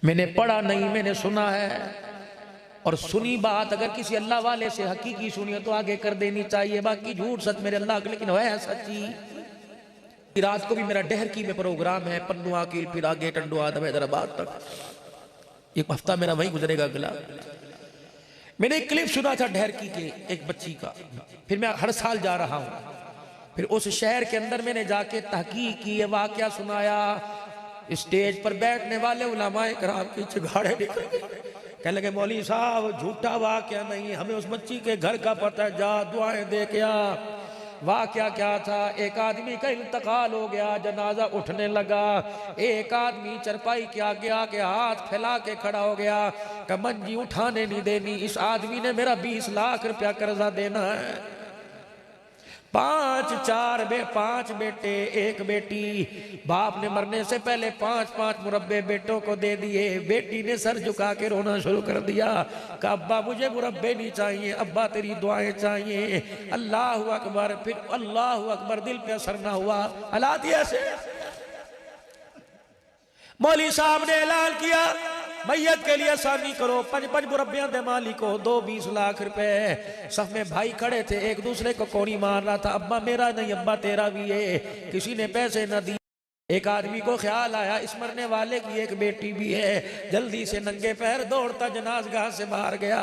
मैंने पढ़ा नहीं, मैंने सुना है। और सुनी बात अगर किसी अल्लाह वाले से हकीकी सुनी है तो आगे कर देनी चाहिए, बाकी झूठ सच मेरे अल्लाह के, लेकिन है सच्ची। रात को भी मेरा डहरकी में प्रोग्राम है, पन्नू आकिल, फिर आगे टंडू आदम हैदराबाद तक, एक हफ्ता मेरा वहीं गुजरेगा अगला। मैंने एक क्लिप सुना था डहरकी के एक बच्ची का, फिर मैं हर साल जा रहा हूँ, फिर उस शहर के अंदर मैंने जाके तहकीक की, ये वाकया सुनाया। स्टेज पर बैठने वाले उलमाए कराम की चिगाड़े निकल गए, कहने लगे मौलवी साहब झूठा वाकया नहीं, हमें उस बच्ची के घर का पता है, जा दुआएं दे के आ। वाकया क्या था, एक आदमी का इंतकाल हो गया, जनाजा उठने लगा, एक आदमी चरपाई के आगे आके हाथ फैला के खड़ा हो गया, मंजी उठाने नहीं देनी, इस आदमी ने मेरा 20 लाख रुपया कर्जा देना है। 5 बेटे एक बेटी, बाप ने मरने से पहले 5 मुरब्बे बेटों को दे दिए। बेटी ने सर झुका के रोना शुरू कर दिया, कहा अब्बा मुझे मुरब्बे नहीं चाहिए, अब्बा तेरी दुआएं चाहिए। अल्लाह अकबर, फिर अल्लाह अकबर, दिल पे असर ना हुआ, हालात ऐसे। मौलवी साहब ने ऐलान किया मैयत के लिए आसानी करो, 5 मुरब्बियां दे मालिक को दो 20 लाख रुपए। सब में भाई खड़े थे, एक दूसरे को कोनी मार रहा था, अब्बा मेरा नहीं अब्बा तेरा भी है, किसी ने पैसे न दिए। एक आदमी को ख्याल आया इस मरने वाले की एक बेटी भी है, जल्दी से नंगे पैर दौड़ता जनाजगाह से बाहर गया,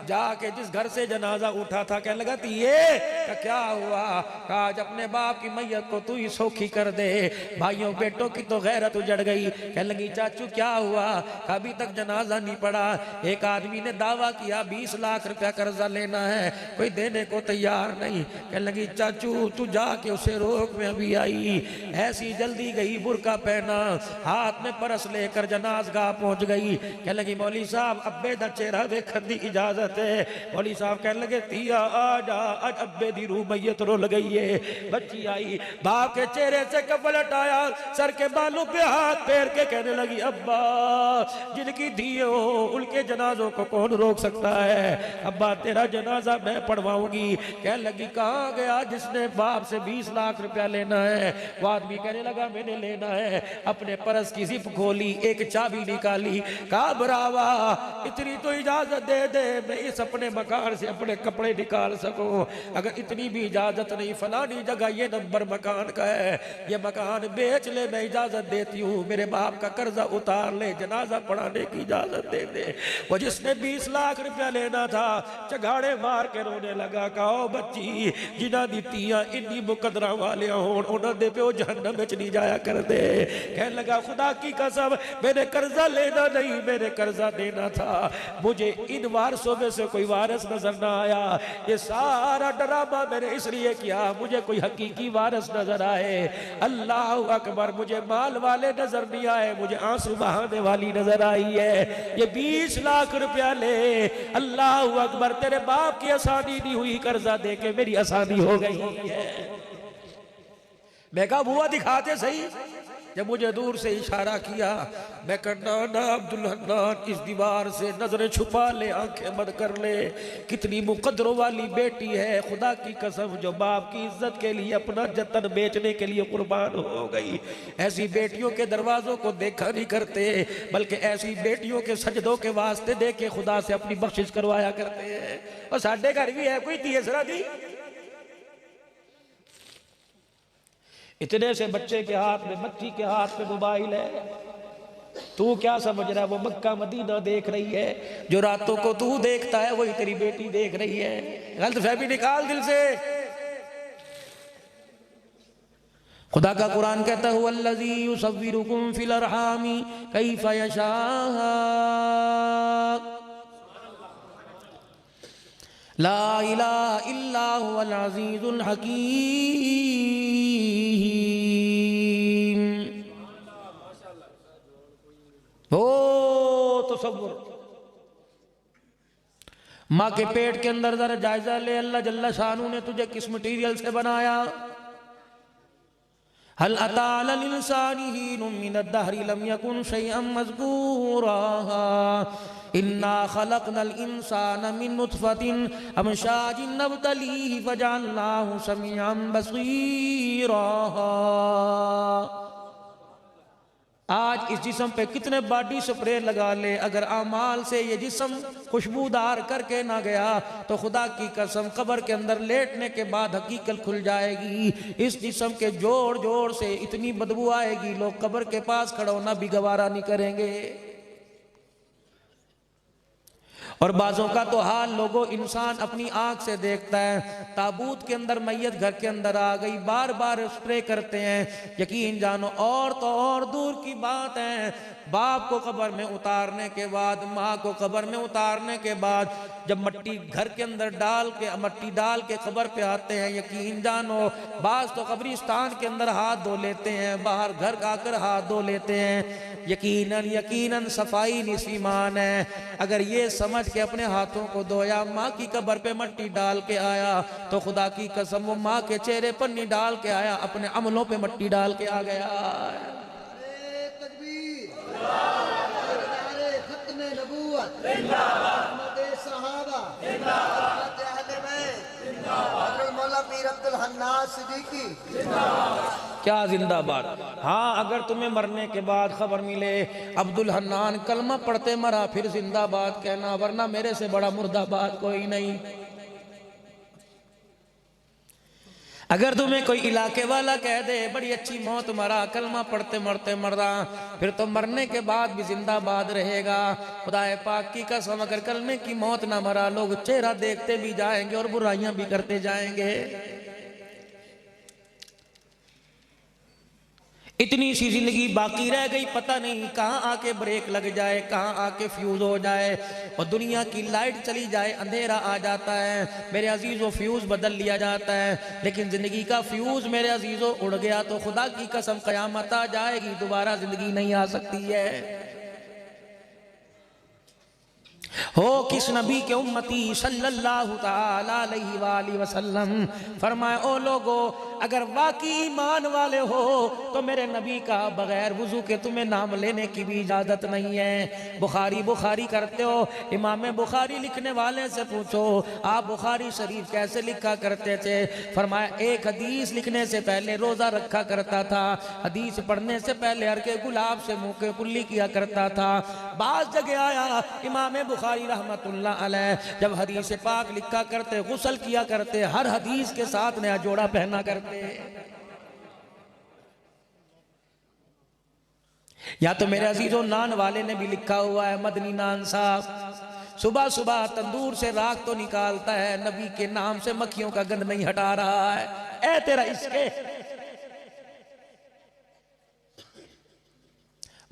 जाके जिस घर से जनाजा उठा था कहने लगा ये क्या हुआ, कहा आज अपने बाप की मैयत को तू ही सौखी कर दे। भाइयों बेटों की तो गैरत उजड़ गई, कहने लगी चाचू क्या हुआ, अभी तक जनाजा नहीं पड़ा। एक आदमी ने दावा किया 20 लाख रुपया कर्जा लेना है, कोई देने को तैयार नहीं। कहने लगी चाचू तू जाके उसे रोक, में अभी आई, ऐसी जल्दी गई, बुरका पहना, हाथ में परस लेकर जनाजगाह पहुंच गई। कहने लगी मौलवी साहब अब्बे दा चेहरा देखने की इजाजत है। मौलवी साहब कहने लगे तिया आ जा, आज अब्बे दी रूह मैयत रुल गई है। बच्ची आई, बाप के चेहरे से कपल हटाया, सर के बालों पे हाथ फेर के कहने लगी अब्बा जिनकी धी हो उनके जनाजों को कौन रोक सकता है, अब्बा तेरा जनाजा मैं पढ़वाऊंगी। कहने लगी कहाँ गया जिसने बाप से 20 लाख रुपया लेना है। वो आदमी कहने लगा मैंने लेना है। अपने परस की जिप खोली, एक चाबी निकाली, कहा बरावा इतनी तो इजाजत दे दे मैं इस अपने मकान से अपने कपड़े निकाल सकूं, अगर इतनी भी इजाजत नहीं, फलानी जगह ये नंबर मकान का है, ये मकान बेच ले, मैं इजाजत देती हूँ, मेरे बाप का कर्जा उतार ले, जनाजा पढ़ाने की इजाजत दे दे। वो जिसने 20 लाख रुपया लेना था चगाड़े मार के रोने लगा, कहो बच्ची जिन्हां दी धीआं इन्नी मुकदरा वाले होण उन्हां दे प्यो जहन्नम विच नहीं जाया कर दे। कहने लगा खुदा की कसम मैंने कर्जा लेना नहीं, मैंने कर्जा देना था, मुझे इन वारसों में से कोई वारिस नजर ना आया, ये सारा ड्रामा मैंने इसलिए किया मुझे कोई हकीकी वारिस नजर आए। अल्लाह अकबर, मुझे माल वाले नजर नहीं आए, मुझे आंसू बहाने वाली नजर आई है। ये 20 लाख रुपया ले, अल्लाह अकबर, तेरे बाप की आसानी नहीं हुई, कर्जा दे के मेरी आसानी हो गई है। मैं कहा बुआ दिखाते सही, जब मुझे दूर से इशारा किया, मैं कहना ना अब्दुल हन्नान इस दीवार से नजरें छुपा ले, आंखें बंद कर ले, कितनी मुकद्दरों वाली बेटी है, खुदा की कसम जो बाप की इज्जत के लिए अपना जतन बेचने के लिए कुर्बान हो गई। ऐसी बेटियों के दरवाजों को देखा नहीं करते, बल्कि ऐसी बेटियों के सजदों के वास्ते दे के खुदा से अपनी बख्शिश करवाया करते हैं। और साढ़े घर भी है कोई तीसरा दी, इतने से बच्चे के हाथ में, बच्ची के हाथ में मोबाइल है, तू क्या समझ रहा है वो मक्का मदीना देख रही है, जो रातों को तू देखता है वही तेरी बेटी देख रही है। गलतफहमी निकाल दिल से। खुदा का कुरान कहता है वल्लज़ी युसव्विरुकुम फिल अरहामी कैफ़ यशा, ला इलाहा इल्ला हुवल अज़ीज़ुल हकीम। हो तसव्वुर, माँ के पेट के अंदर जरा जायजा ले, अल्लाह जल्ला शानू ने तुझे किस मटीरियल से बनाया। हल अता अलल इंसानी हीनुम मिनद दहरी लम यकुन शैअन मज़कूरा, इन्ना खलक़नल इंसाना मिन नुत्फ़तिन अमशाजिन नब्तलीहि फजअलनाहु समीअन बसीरा। आज इस जिस्म पे कितने बॉडी स्प्रे लगा ले, अगर आमाल से ये जिस्म खुशबूदार करके ना गया तो खुदा की कसम कब्र के अंदर लेटने के बाद हकीकत खुल जाएगी। इस जिस्म के जोड़ जोड़ से इतनी बदबू आएगी, लोग कब्र के पास खड़ा होना भी गवारा नहीं करेंगे। और बाजों का तो हाल लोगों इंसान अपनी आंख से देखता है, ताबूत के अंदर मैयत घर के अंदर आ गई, बार बार स्प्रे करते हैं। यकीन जानो और तो और दूर की बात है, बाप को कब्र में उतारने के बाद, माँ को कब्र में उतारने के बाद जब मट्टी घर के अंदर मट्टी डाल के कब्र पे आते हैं, यकीन जानो बाज तो कब्रिस्तान के अंदर हाथ धो लेते हैं, बाहर घर आकर हाथ धो लेते हैं। यकीनन यकीनन सफाई निस्ईमान है। अगर ये समझ के अपने हाथों को धोया, माँ की कब्र पे मट्टी डाल के आया, तो खुदा की कसम वो माँ के चेहरे पर नहीं डाल के आया, अपने अमलों पे मट्टी डाल के आ गया। क्या जिंदाबाद। हाँ, अगर तुम्हें मरने के बाद खबर मिले अब्दुल हन्नान कलमा पढ़ते मरा, फिर जिंदाबाद कहना, वरना मेरे से बड़ा मुर्दाबाद कोई नहीं। अगर तुम्हें कोई इलाके वाला कह दे बड़ी अच्छी मौत मरा, कलमा पढ़ते मरते मरा, फिर तो मरने के बाद भी जिंदाबाद रहेगा। खुदाए पाक की कसम, अगर कलमे की मौत ना मरा, लोग चेहरा देखते भी जाएंगे और बुराइयां भी करते जाएंगे। इतनी सी जिंदगी बाकी रह गई, पता नहीं कहाँ आके ब्रेक लग जाए, कहाँ आके फ्यूज हो जाए और दुनिया की लाइट चली जाए, अंधेरा आ जाता है। मेरे अजीजों फ्यूज बदल लिया जाता है, लेकिन जिंदगी का फ्यूज मेरे अजीजों उड़ गया तो खुदा की कसम कयामत आ जाएगी, दोबारा जिंदगी नहीं आ सकती है। हो किस नबी के उम्मती सल्लल्लाहु ताला अलैहि वसल्लम। फरमाए, ओ लोगो, अगर वाकई ईमान वाले हो तो मेरे नबी का बगैर वुजू के तुम्हें नाम लेने की भी इजाजत नहीं है। बुखारी करते हो, इमाम बुखारी लिखने वाले से पूछो आप बुखारी शरीफ कैसे लिखा करते थे। फरमाया, एक हदीस लिखने से पहले रोजा रखा करता था, हदीस पढ़ने से पहले हरके गुलाब से मुंह के कुल्ली किया करता था। बाज जगह आया इमाम बुखारी रहमतुल्लाह अलैह जब हदीस पाक लिखा करते, गुस्ल किया करते, हर हदीस के साथ नया जोड़ा पहना करते। या तो मेरे अजीजों नान वाले ने भी लिखा हुआ है, मदनी नान साहब सुबह सुबह तंदूर से राख तो निकालता है, नबी के नाम से मक्खियों का गंध नहीं हटा रहा है। ए तेरा इसके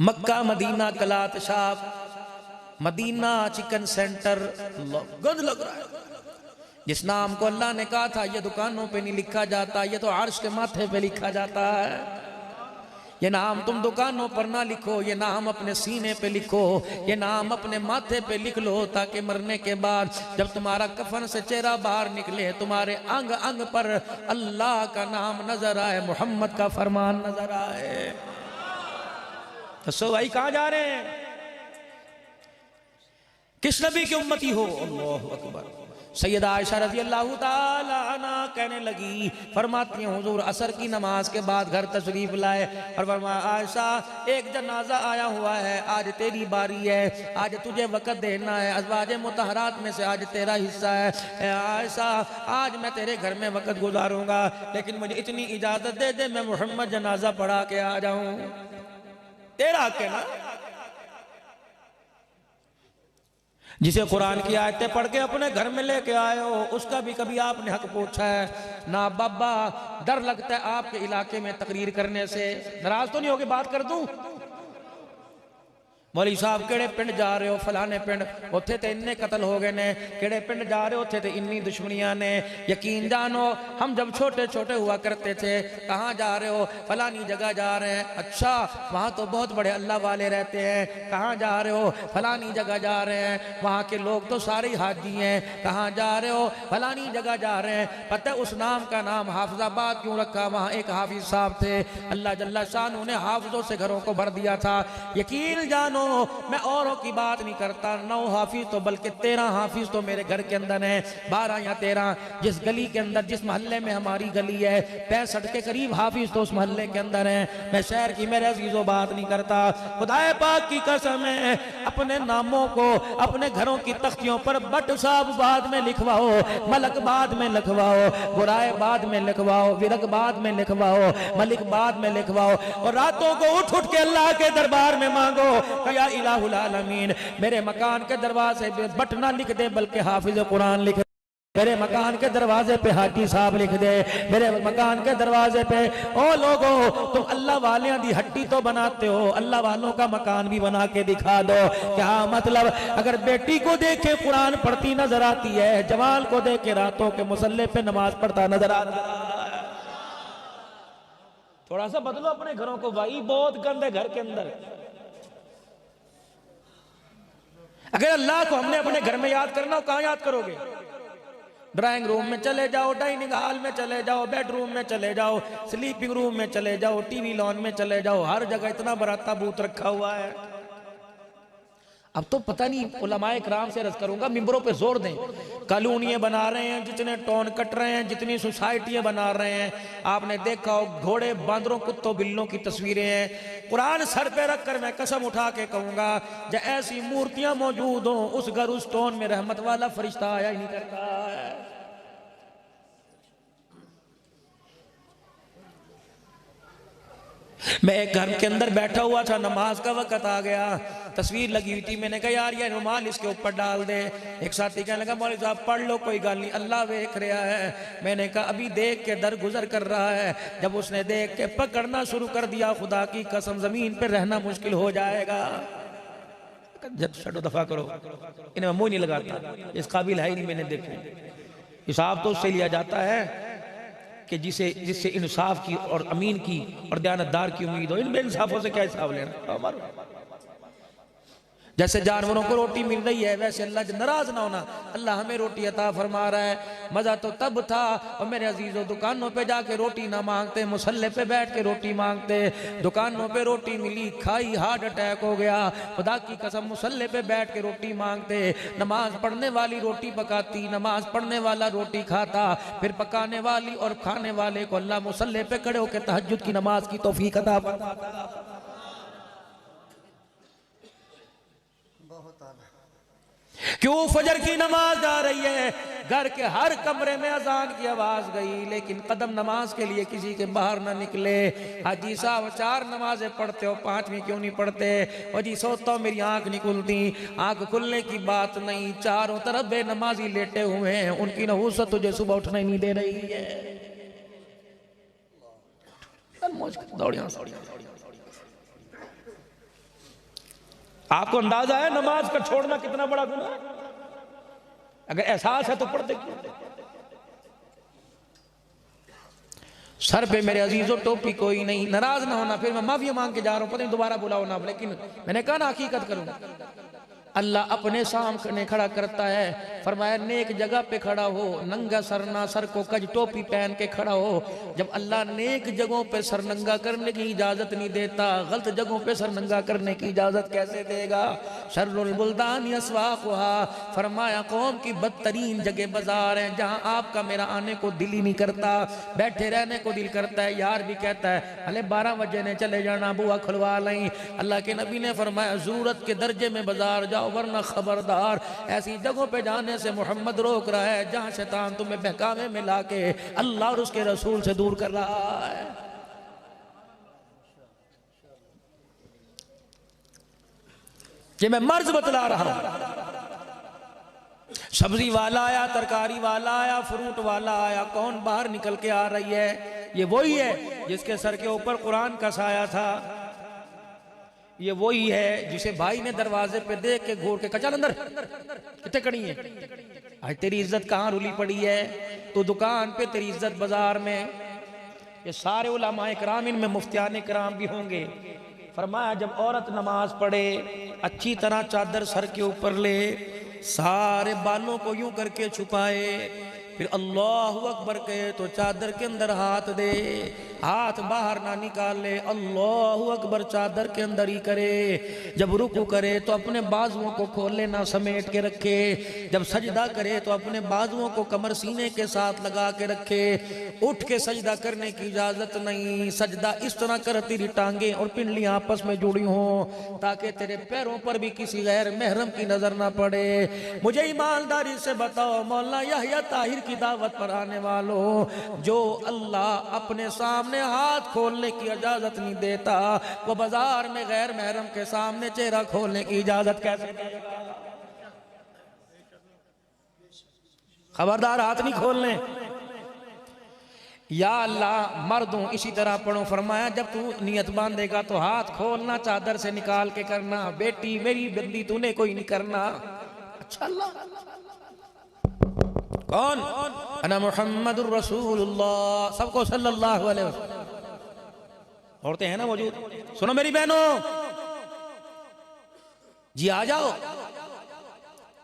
मक्का मदीना कलात शाप मदीना चिकन सेंटर गंद लग रहा है। जिस नाम को अल्लाह ने कहा था ये दुकानों पे नहीं लिखा जाता, ये तो अर्श के माथे पे लिखा जाता है। ये नाम तुम दुकानों पर ना लिखो, ये नाम अपने सीने पे लिखो, ये नाम अपने माथे पे लिख लो, ताकि मरने के बाद जब तुम्हारा कफन से चेहरा बाहर निकले, तुम्हारे अंग अंग पर अल्लाह का नाम नजर आए, मोहम्मद का फरमान नजर आए। तो सो भाई कहाँ जा रहे हैं? किस नबी की उम्मती हो? अल्लाहु अकबर। सैयदा आयशा रज़ी अल्लाहु ताला अन्हा कहने लगी, फरमाती हैं हुजूर असर की नमाज के बाद घर तशरीफ लाए और फरमाया, आयशा एक जनाजा आया हुआ है, आज तेरी बारी है, आज तुझे वक़्त देना है, अज़वाजे मुतहरात में से आज तेरा हिस्सा है। आयशा आज मैं तेरे घर में वक़्त गुजारूंगा, लेकिन मुझे इतनी इजाज़त दे दे मैं मोहम्मद जनाजा पढ़ा के आ जाऊँ। तेरा हक है ना। जिसे कुरान की आयतें पढ़ के अपने घर में लेके आए हो, उसका भी कभी आपने हक पूछा है ना? बाबा डर लगता है आपके इलाके में तकरीर करने से, नाराज तो नहीं होगी बात कर दूं? मौलवी साहब केड़े पिंड जा रहे हो? फलाने पिंड, उत्थे ते इन्ने कतल हो गए ने। केड़े पिंड जा रहे हो? उत्थे ते इन्नी दुश्मनियां ने। यकीन जानो हम जब छोटे छोटे हुआ करते थे, कहाँ जा रहे हो? फलानी जगह जा रहे हैं। अच्छा, वहाँ तो बहुत बड़े अल्लाह वाले रहते हैं। कहाँ जा रहे हो? फलानी जगह जा रहे हैं, वहाँ के लोग तो सारे हाजी हैं। कहाँ जा रहे हो? फलानी जगह जा रहे हैं। पता है उस नाम का नाम हाफिजाबाद क्यों रखा? वहाँ एक हाफिज साहब थे, अल्लाह जल्ला शान उन्हें हाफिजों से घरों को भर दिया था। यकीन जानो मैं औरों की बात नहीं करता, 9 हाफिज तो बल्कि 13 हाफिज तो मेरे घर के अंदर है, 12 या 13। जिस गली के अंदर, जिस मोहल्ले में हमारी गली है, 65 के करीब हाफिज तो उस मोहल्ले के अंदर है। मैं शहर की मेरे अजीजों बात नहीं करता। खुदाए पाक की कसम है, अपने नामों को अपने घरों की तख्तियों पर बट साहब बाद में लिखवाओ, मलक बाद में लिखवाओ, बुराए बाद में लिखवाओ, विरक बाद में लिखवाओ, मलिक बाद में लिखवाओ, और रातों को उठ उठ के अल्लाह के दरबार में मांगो, या इलाहुल आलमीन मेरे मकान के दरवाजे पे बट ना लिख दे बल्कि हाफिज कुरान लिख, मेरे मकान के दरवाजे पे हाजी साहब लिख दे, मेरे मकान के दरवाजे पे। ओ लोगो, तुम अल्लाह वालियां दी हट्टी तो बनाते हो, अल्लाह वालों का मकान भी बना के दिखा दो। क्या मतलब? अगर बेटी को देखे कुरान पढ़ती नजर आती है, जवान को देखे रातों के मुसल्ले पे नमाज पढ़ता नजर आता है। थोड़ा सा बदलो अपने घरों को भाई, बहुत गंद है घर के अंदर। अगर अल्लाह को हमने अपने घर में याद करना हो, कहां याद करोगे? ड्राइंग रूम में चले जाओ, डाइनिंग हॉल में चले जाओ, बेडरूम में चले जाओ, स्लीपिंग रूम में चले जाओ, टीवी लॉन में चले जाओ, हर जगह इतना बड़ा ताबूत रखा हुआ है। अब तो पता नहीं, उलमाए किराम से अर्ज करूंगा, मिंबरों पे जोर दें। कॉलोनियां बना रहे हैं, जितने टॉन कट रहे हैं, जितनी सोसाइटियां बना रहे हैं, आपने देखा हो घोड़े, बांदरों, कुत्तों, बिल्लों की तस्वीरें हैं। कुरान सर पे रखकर मैं कसम उठा के कहूंगा, जब ऐसी मूर्तियां मौजूद हो, उस घर, उस टॉन में रहमत वाला फरिश्ता आया ही नहीं करता है। मैं एक घर के अंदर बैठा हुआ था, नमाज का वक्त आ गया, तस्वीर लगी हुई थी, मैंने कहा यार ये रुमाल इसके ऊपर डाल दे। एक साथी कहने लगा मौलवी साहब पढ़ लो, कोई गल नहीं, अल्लाह देख रहा है। मैंने कहा अभी देख के दर गुजर कर रहा है। जब उसने देख के पकड़ना शुरू कर दिया, खुदा की कसम जमीन पर रहना मुश्किल हो जाएगा। जब छठो दफा करो, इन्हें मुंह नहीं लगाता, इस काबिल है ही नहीं। मैंने देखो हिसाब तो उससे लिया जाता है कि जिससे इंसाफ की और अमीन की और दयानतदार की उम्मीद हो। इन बेइंसाफों से क्या हिसाब लेना हमारा? जैसे जानवरों को रोटी मिल रही है, वैसे अल्लाह नाराज ना होना, अल्लाह हमें रोटी अता फरमा रहा है। मजा तो तब था, और मेरे अजीजों दुकानों पे जाके रोटी ना मांगते, मुसल्ले पे बैठ के रोटी मांगते। दुकानों पे रोटी मिली, खाई, हार्ट अटैक हो गया। खुदा की कसम मुसल्ले पे बैठ के रोटी मांगते। नमाज पढ़ने वाली रोटी पकाती, नमाज पढ़ने वाला रोटी खाता, फिर पकाने वाली और खाने वाले को अल्लाह मुसल्ले पे खड़े होकर तहज्जुद की नमाज की तौफीक अता फरमाता। क्यों? फजर की नमाज जा रही है, घर के हर कमरे में अजान की आवाज गई, लेकिन कदम नमाज के लिए किसी के बाहर ना निकले। हाजी साहब 4 नमाजें पढ़ते हो, 5वीं क्यों नहीं पढ़ते? और जी सोता हूं मेरी आंख नहीं खुलती। आंख खुलने की बात नहीं, चारों तरफ बेनमाजी लेटे हुए हैं, उनकी नहूसत तुझे सुबह उठना ही नहीं दे रही है। आपको अंदाजा है नमाज का छोड़ना कितना बड़ा गुनाह है? अगर एहसास है तो पढ़ते क्यों? सर पे मेरे अजीजों टोपी कोई नहीं, नाराज ना होना, फिर मैं माफी मांग के जा रहा हूं, पता नहीं दोबारा बुलाओ ना, लेकिन मैंने कहा ना हकीकत करूंगा। अल्लाह अपने सामने खड़ा करता है, फरमाया नेक जगह पे खड़ा हो, नंगा सर ना, सर को कज टोपी पहन के खड़ा हो। जब अल्लाह नेक जगहों पे सर नंगा करने की इजाजत नहीं देता, गलत जगहों पे सर नंगा करने की इजाजत कैसे देगा? शर्रुल बुल्दान अस्वाक़ुहा, फरमाया कौम की बदतरीन जगह बाजार है, जहाँ आपका मेरा आने को दिल ही नहीं करता, बैठे रहने को दिल करता है। यार भी कहता है अले 12 बजे ने चले जाना, बुआ खुलवा लें। अल्लाह के नबी ने फरमाया जरूरत के दर्जे में बाजार जाओ, वरना खबरदार ऐसी जगहों पे जाने से मोहम्मद रोक रहा है जहां शैतान तुम्हें बहकावे में लाके अल्लाह और उसके रसूल से दूर कर रहा है। ये मैं मर्ज बतला रहा हूं। सब्जी वाला आया, तरकारी वाला आया, फ्रूट वाला आया, कौन बाहर निकल के आ रही है? ये वही है जिसके सर के ऊपर कुरान का साया था। ये वही है जिसे भाई ने दरवाजे पे देख के घूर के कहा अंदर कितने कड़ी है, आज तेरी इज्जत कहाँ रुली पड़ी है? तो दुकान पे, तेरी इज्जत बाजार में। ये सारे उलमाए किराम, इनमें मुफ्तियान किराम भी होंगे। फरमाया जब औरत नमाज पढ़े, अच्छी तरह चादर सर के ऊपर ले, सारे बालों को यूं करके छुपाए, फिर अल्लाहु अकबर कहे तो चादर के अंदर हाथ दे, हाथ बाहर ना निकाल ले, अल्लाहु अकबर चादर के अंदर ही करे। जब रुकू करे तो अपने बाजुओं को खोले ना, समेट के रखे। जब सजदा करे तो अपने बाजुओं को कमर सीने के साथ लगा के रखे। उठ के सजदा करने की इजाजत नहीं। सजदा इस तरह कर तेरी टांगे और पिंडलियां आपस में जुड़ी हों ताकि तेरे पैरों पर भी किसी गैर महरम की नजर ना पड़े। मुझे ईमानदारी से बताओ मौलाना यहया ताहिर की दावत पर आने वालों, जो अल्लाह अपने सामने हाथ खोलने की इजाजत नहीं देता, वो बाजार में गैर महरम के सामने चेहरा खोलने की इजाजत कैसे देगा? खबरदार हाथ नहीं खोलने। या अल्लाह मर्दों इसी तरह पढ़ो, फरमाया जब तू नियत बांधेगा तो हाथ खोलना, चादर से निकाल के करना। बेटी मेरी बंदी तूने कोई नहीं करना। अच्छा अल्लाह कौन? अना मुहम्मदुर रसूलुल्लाह, सबको सल्लल्लाहु अलैहि वसल्लम। औरतें हैं ना मौजूद? सुनो मेरी बहनों जी, आ जाओ।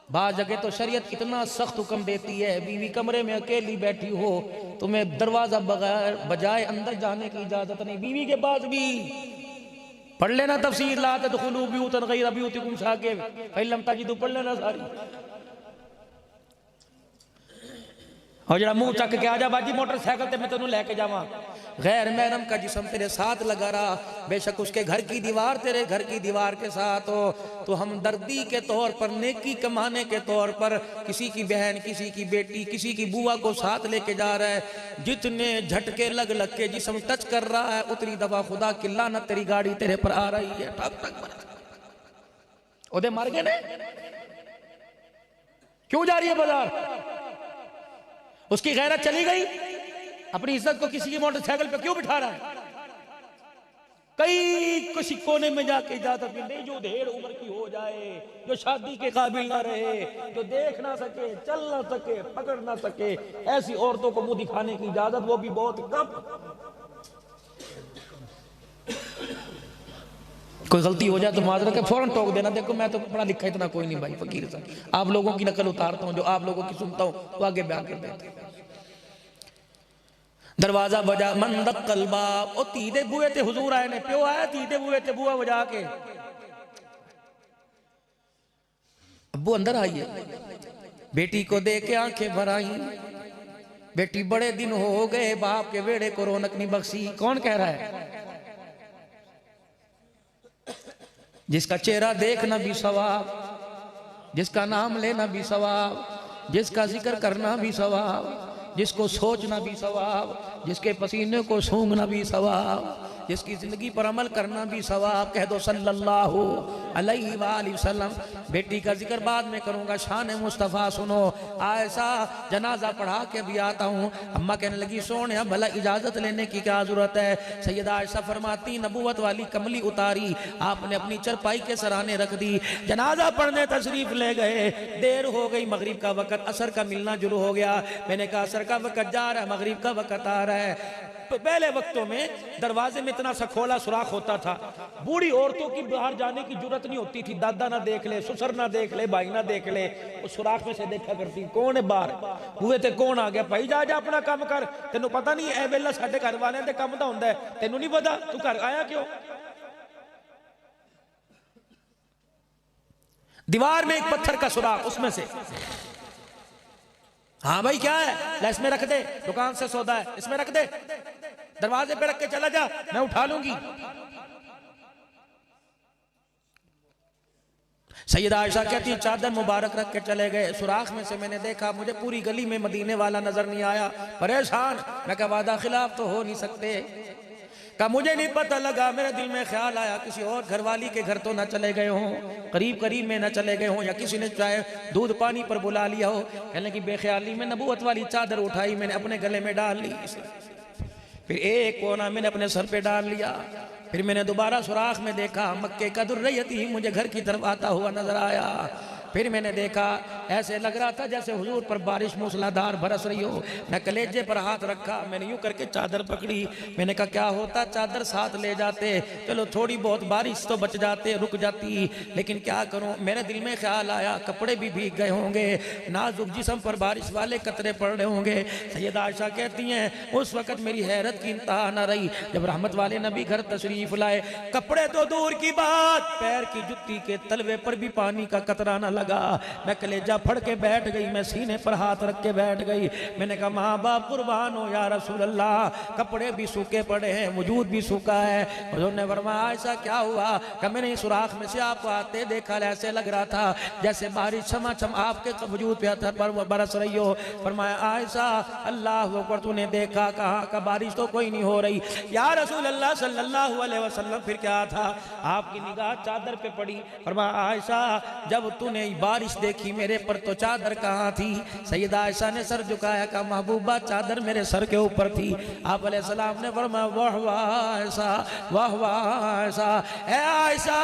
बाज जगह तो शरीयत इतना सख्त हुक्म देती है, बीवी कमरे में अकेली बैठी हो, तुम्हें दरवाजा बगैर बजाए अंदर जाने की इजाजत नहीं। बीवी के पास भी पढ़ लेना तफसीर, ला तदखुलू ब्यूतन गैर ब्यूतिकुम शाकिर फइलम तजिदू, पढ़ लेना सारी। और जरा मुंह चक के आ जा बाजी मोटरसाइकिल ते मैं तेनू लेके जावा। गैर महरम का जिस्म तेरे साथ लगा रहा, बेशक उसके घर की दीवार तेरे घर की दीवार के साथ हो, तो हमदर्दी के तौर पर, नेकी कमाने के तौर पर किसी की बहन, किसी की बेटी, किसी की बुआ को साथ लेके जा रहा है। जितने झटके लग लग के जिस्म टच कर रहा है, उतनी दफा खुदा की लानत तेरी गाड़ी तेरे पर आ रही है। ठक ठक ओदे मर गए ने, क्यों जा रही है बाजार? उसकी गैरत चली गई। अपनी इज्जत को किसी की मोटरसाइकिल पे क्यों बिठा रहा है? कई किसी कोने में जाके इजाजत मिल रही, जो ढेर उम्र की हो जाए, जो शादी के काबिल ना रहे, जो देख ना सके, चल ना सके, पकड़ ना सके, ऐसी औरतों को मुंह दिखाने की इजाजत, वो भी बहुत कम। कोई गलती हो जाए तो माजरत के फौरन टोक देना। देखो मैं तो पढ़ा लिखा इतना कोई नहीं भाई, फकीर साहब, आप लोगों की नकल उतारता हूं, जो आप लोगों की सुनता हूं तो आगे बयान कर देता हूं। दरवाजा बजा, मन दक्कल बाब, ओ तीदे बुए ते हुजूर आए ने, प्यो आया तीदे बुए ते बुआ बजा के, अब्बू अंदर आइए। बेटी को दे के आंखें भर आई, बेटी बड़े दिन हो गए बाप के बेड़े को रौनक नहीं बख्शी। कौन कह रहा है? जिसका चेहरा देखना भी सवाब, जिसका नाम लेना भी सवाब, जिसका जिक्र करना भी सवाब, जिसको सोचना भी सवाब, जिसके पसीने को सूंघना भी सवाब, जिसकी जिंदगी पर अमल करना भी सवाब। कह दो सल्लल्लाहु अलैहि वसल्लम। बेटी का जिक्र बाद में करूंगा, शान मुस्तफ़ा सुनो। आयशा जनाजा पढ़ा के भी आता हूँ। अम्मा कहने लगी सोने भला इजाजत लेने की क्या जरूरत है? सैयदा आयशा फरमाती नबूवत वाली कमली उतारी, आपने अपनी चरपाई के सराहने रख दी, जनाजा पढ़ने तशरीफ ले गए। देर हो गई, मगरिब का वक़्त, असर का मिलना शुरू हो गया। मैंने कहा असर का वक़्त जा रहा है, मगरिब का वक़्त आ रहा है। पहले वक्तों में दरवाजे में इतना सा खोला सुराख होता था, बूढ़ी औरतों की बाहर जाने की जरूरत नहीं होती थी। दादा ना देख ले, ससुर ना देख ले, भाई ना देख ले, उस सुराख में से देखा करती कौन है बाहर, हुए थे कौन आ गया। भाई जा जा अपना काम कर, तेनू पता नहीं ए वेला साडे घर वाले दे काम दा हुंदा है, तेनू नहीं पता, तू घर आया क्यों? दीवार में एक पत्थर का सुराख, उसमें से हाँ भाई क्या है, ला इसमें रख दे, दुकान से सौदा है, इसमें रख दे, दरवाजे पे रख के चला जा, मैं उठा लूंगी। सैयदा आयशा कहती चादर मुबारक रख के चले गए। सुराख में से मैंने देखा, मुझे पूरी गली में मदीने वाला नजर नहीं आया, परेशान। मैं कहा वादा खिलाफ तो हो नहीं सकते। कहा मुझे नहीं पता लगा, मेरे दिल में ख्याल आया किसी और घरवाली के घर तो ना चले गए हों, करीब करीब में ना चले गए हों, या किसी ने चाहे दूध पानी पर बुला लिया हो। कहने की बेख्याली में नबूवत वाली चादर उठाई, मैंने अपने गले में डाल ली, फिर एक कोना मैंने अपने सर पे डाल लिया। फिर मैंने दोबारा सुराख में देखा, मक्के का दुर्रयती ही मुझे घर की तरफ आता हुआ नजर आया। फिर मैंने देखा ऐसे लग रहा था जैसे हुजूर पर बारिश मूसलाधार बरस रही हो। मैं कलेजे पर हाथ रखा, मैंने यूं करके चादर पकड़ी। मैंने कहा क्या होता चादर साथ ले जाते, चलो थोड़ी बहुत बारिश तो बच जाते, रुक जाती, लेकिन क्या करूं। मेरे दिल में ख्याल आया कपड़े भी भीग गए होंगे, नाजुक जिस्म पर बारिश वाले कतरे पड़ रहे होंगे। सैयदा आयशा कहती हैं उस वक्त मेरी हैरत की इंतहा न रही जब रहमत वाले नबी घर तशरीफ लाए। कपड़े तो दूर की बात, पैर की जुत्ती के तलवे पर भी पानी का कतरा न लगा। मैं कलेजा फड़ के बैठ गई, मैं सीने पर हाथ रख के बैठ गई। मैंने कहा माँ बाप कुर्बान हो या रसूल अल्लाह, कपड़े भी सूखे पड़े हैं, वजूद भी सूखा है। हुजूर ने फरमाया ऐसा क्या हुआ? कि मैंने सुराख में से आपको आते देखा, ऐसे लग रहा था जैसे बारिश छमाछम आपके वजूद पे पर बरस रही हो। फरमाया आयशा अल्लाह अकबर, तूने देखा कहाँ का? बारिश तो कोई नहीं हो रही। या रसूल अल्लाह सल्लल्लाहु अलैहि वसल्लम फिर क्या था? आपकी निगाह चादर पे पड़ी। फरमाया आयशा जब तूने बारिश देखी मेरे पर तो चादर कहाँ थी? सैयदा आयशा ने सर झुकाया, कहा महबूबा चादर मेरे सर के ऊपर थी। आप अलैहिस्सलाम ने फरमाया वाह वाह आयशा, वाह वाह आयशा, ऐ आयशा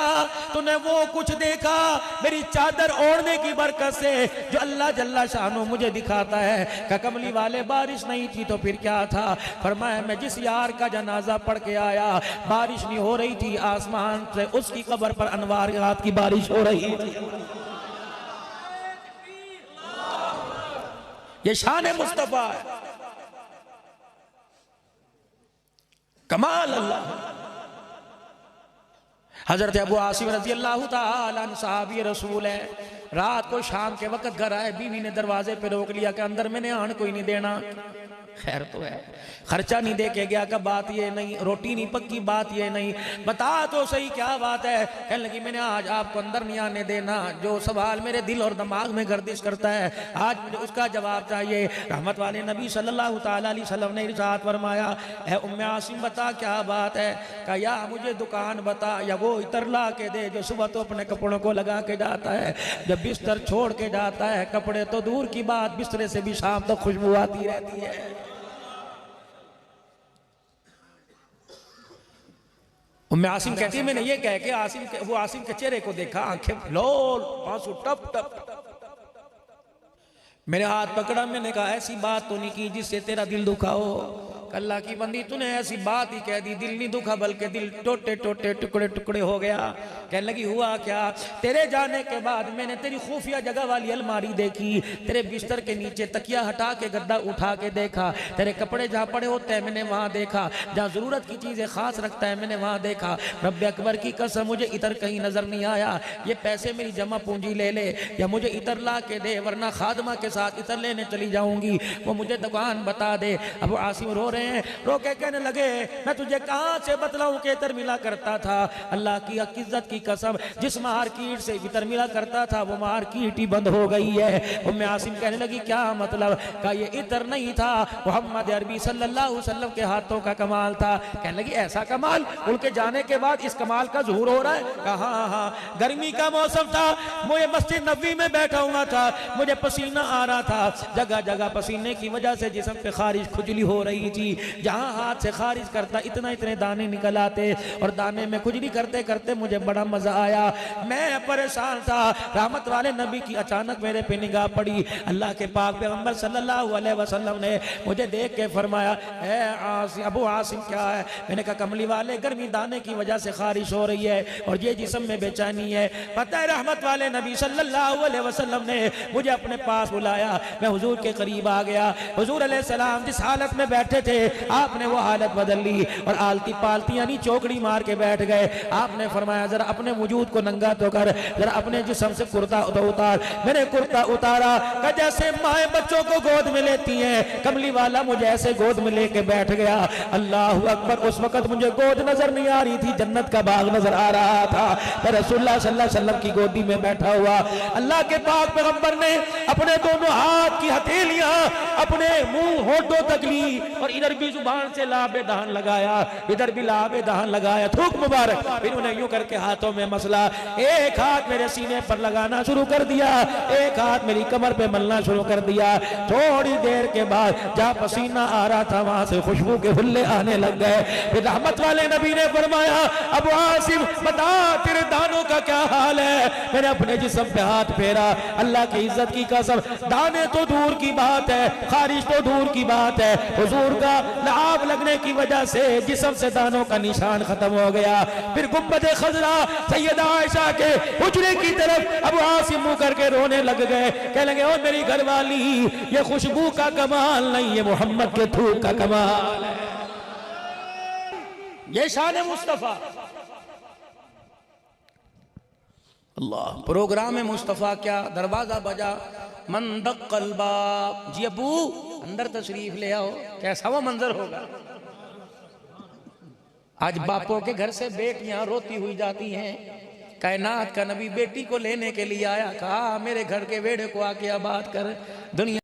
तूने वो कुछ देखा मेरी चादर ओढ़ने की बरकत से जो अल्लाह जल्ला शानो मुझे दिखाता है। का कमली वाले बारिश नहीं थी तो फिर क्या था? फरमाया मैं जिस यार का जनाजा पढ़ के आया बारिश नहीं हो रही थी, आसमान से उसकी कब्र पर अनवारियात की बारिश हो रही थी। ये शान मुस्तफा है, कमाल अल्लाह। हजरत अबू आसिम रजी अल्लाह ताला अन्हु सहाबी रसूल है। रात को शाम के वक्त घर आए, बीवी ने दरवाजे पे रोक लिया कि अंदर मैंने आन कोई नहीं देना। खैर तो है, खर्चा नहीं दे के गया का बात ये नहीं, रोटी नहीं पक्की बात ये नहीं, बता तो सही क्या बात है? कहने लगी मैंने आज आपको अंदर नहीं आने देना, जो सवाल मेरे दिल और दिमाग में गर्दिश करता है आज मुझे उसका जवाब चाहिए। रहमत वाले नबी सल्लल्लाहु ताला अलैहि वसल्लम ने इरशाद फरमाया है उम्मे आसिम बता क्या बात है? कहा या मुझे दुकान बता या वो इतर ला के दे जो सुबह तो अपने कपड़ों को लगा के जाता है, जब बिस्तर छोड़ के जाता है कपड़े तो दूर की बात बिस्तरे से भी शाम तक खुशबू आती रहती है। उम्मे आसिम कहती है मैंने ये कह के वो आसिम के चेहरे को देखा, आंखें लोल, आंसू टप टप। मेरे हाथ पकड़ा, मैंने कहा ऐसी बात तो नहीं की जिससे तेरा दिल दुखा हो। अल्लाह की बंदी तूने ऐसी बात ही कह दी, दिल नहीं दुखा बल्कि दिल टोटे टोटे टुकड़े टुकड़े हो गया। कहने लगी हुआ क्या? तेरे जाने के बाद मैंने तेरी खुफिया जगह वाली अलमारी देखी, तेरे बिस्तर के नीचे तकिया हटा के गद्दा उठा के देखा, तेरे कपड़े जहाँ पड़े होते हैं मैंने वहाँ देखा, जहाँ जरूरत की चीजें खास रखता है मैंने वहाँ देखा। रब्बे अकबर की कसम मुझे इतर कहीं नजर नहीं आया। ये पैसे मेरी जमा पूंजी ले ले या मुझे इतर ला के दे, वरना खादमा के साथ इतर लेने चली जाऊंगी, वो मुझे दुकान बता दे। अब आसिम रो रहे हैं, रो के कहने लगे मैं तुझे कहां से बतलाऊं कि इतर मिला करता था। अल्लाह की इज्जत की कसम जिस मार्केट से इतर मिला करता था वो मार्केट ही बंद हो गई है। उम्मे आसिम कहने लगी क्या मतलब? का ये इतर नहीं था, मोहम्मद अरबी सल्लल्लाहु अलैहि वसल्लम के हाथों का कमाल था। कहने लगी ऐसा कमाल? उनके जाने के बाद इस कमाल का ज़ुहूर हो रहा है? कहा हाँ, गर्मी का मौसम था, मुझे मस्जिद नबवी में बैठा हुआ था, मुझे पसीना आ रहा था, जगह जगह पसीने की वजह से जिस्म पे खारिज खुजली हो रही थी, जहां हाथ से खारिज करता इतने दाने निकल आते और दाने में खुजली करते करते मुझे बड़ा मजा आया, मैं परेशान था। रहमत वाले नबी की अचानक मेरे पे निगाह पड़ी। अल्लाह के पाक पैगंबर सल्लल्लाहु अलैहि वसल्लम ने मुझे देख के फरमाया ए अबू आसिम क्या है? मैंने कहा कमली वाले गर्मी दाने की वजह से खारिज हो रही है और ये जिस्म में बेचैनी है। पता है रहमत वाले नबी सल्लल्लाहु अलैहि वसल्लम ने मुझे अपने पास बुलाया, मैं हुजूर के करीब आ गया। हुजूर अलैहिस्सलाम जिस हालत में बैठे थे आपने वो हालत बदल ली और आलती पालती यानी चौकड़ी मार के बैठ गए। आपने फरमाया जरा अपने वजूद को नंगा तो कर, जरा अपने जिस्म से कुर्ता उतार। मैंने कुर्ता उतारा, जैसे माए बच्चों को गोद में लेती हैं, कमली वाला मुझे ऐसे गोद में लेके बैठ गया। अल्लाह अकबर, उस वक्त मुझे गोद नजर नहीं आ रही थी, जन्नत का बाग नजर आ रहा था। मैं रसूलुल्लाह सल्लल्लाहु अलैहि वसल्लम की गोदी में बैठा हुआ, अल्लाह के पाक पैगंबर ने अपने दोनों हाथ की हथेलियां अपने मुंह होठों तक ली और उधर भी जुबान से लाबे दहन लगाया, इधर भी लाबे दहन लगाया, थूक मुबारक। फिर उन्हें यूं करके हाथों में मसला, एक हाथ मेरे सीने पर लगाना शुरू कर दिया, एक हाथ मेरी कमर पे मलना शुरू कर दिया। थोड़ी देर के बाद जहां पसीना आ रहा था वहां से खुशबू के हुल्ले आने लग गए। फिर रहमत वाले नबी ने फरमाया, अबू आसिम बता तेरे दानों का क्या हाल है। मैंने अपने जिस्म पे हाथ फेरा, अल्लाह की इज्जत की कसम, दाने तो दूर की बात है, खारिश तो दूर की बात है, हुजूर का लाभ लगने की वजह से जिस्म से दानों का निशान खत्म हो गया। फिर गुंबदे खजरा सैयदा आयशा के हुजरे की तरफ अबू आसिम मुंह करके रोने लग गए, कह लगे ओ मेरी घरवाली, ये खुशबू का कमाल नहीं, ये मोहम्मद के थूक का कमाल है। ये शान मुस्तफा। अल्लाह, प्रोग्राम में मुस्तफा क्या, दरवाजा बजा, मन दक्कल बाब, जी अबू अंदर तशरीफ ले आओ। कैसा वो मंजर होगा। आज बापों के घर से बेटियां रोती हुई जाती हैं। कायनात का नबी बेटी को लेने के लिए आया, कहा मेरे घर के वेड़े को आके आबाद कर। दुनिया